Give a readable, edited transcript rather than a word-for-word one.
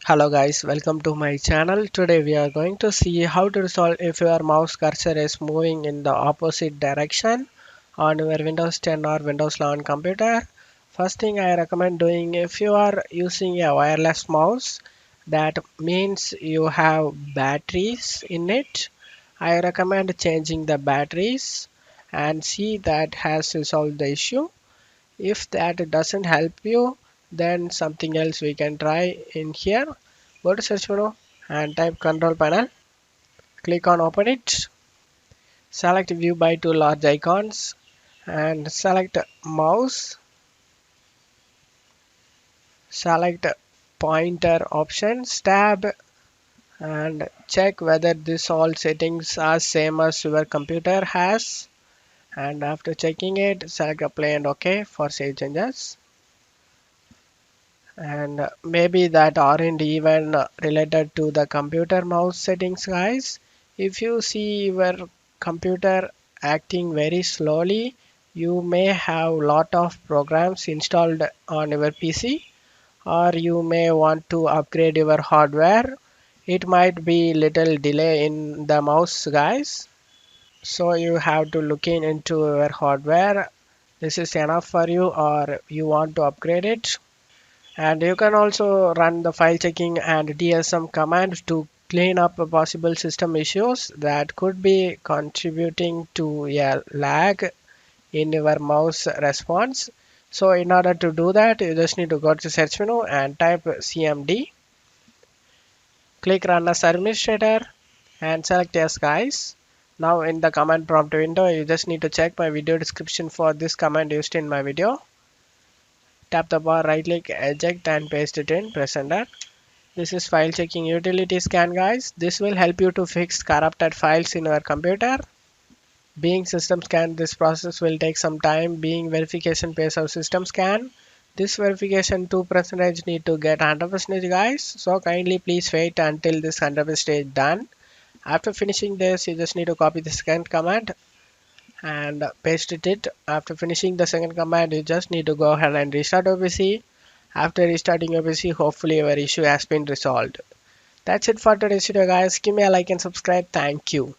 Hello guys, welcome to my channel. Today we are going to see how to resolve if your mouse cursor is moving in the opposite direction on your Windows 10 or Windows 11 computer. First thing I recommend doing, if you are using a wireless mouse, that means you have batteries in it. I recommend changing the batteries and see that has resolved the issue. If that doesn't help you, then something else we can try in here. Go to search menu and type control panel. Click on open it. Select view by two large icons and select mouse. Select pointer options tab and check whether this all settings are same as your computer has. And after checking it, select apply and OK for save changes. And maybe that aren't even related to the computer mouse settings, guys. If you see your computer acting very slowly, you may have lot of programs installed on your PC, or you may want to upgrade your hardware. It might be little delay in the mouse, guys, so you have to look into your hardware. This is enough for you or you want to upgrade it. And you can also run the file checking and DSM command to clean up possible system issues that could be contributing to a lag in your mouse response. So in order to do that, you just need to go to search menu and type cmd, click run as administrator and select yes, guys. Now in the command prompt window, you just need to check my video description for this command used in my video. Tap the bar, right click, eject and paste it in, press enter. This is file checking utility scan, guys. This will help you to fix corrupted files in your computer. Being system scan, this process will take some time. Being verification phase of system scan, this verification 2% need to get 100%, guys. So kindly please wait until this 100% done. After finishing this, you just need to copy the second command and paste it. After finishing the second command, you just need to go ahead and restart your PC. After restarting your PC, hopefully your issue has been resolved. That's it for today's video, guys. Give me a like and subscribe. Thank you.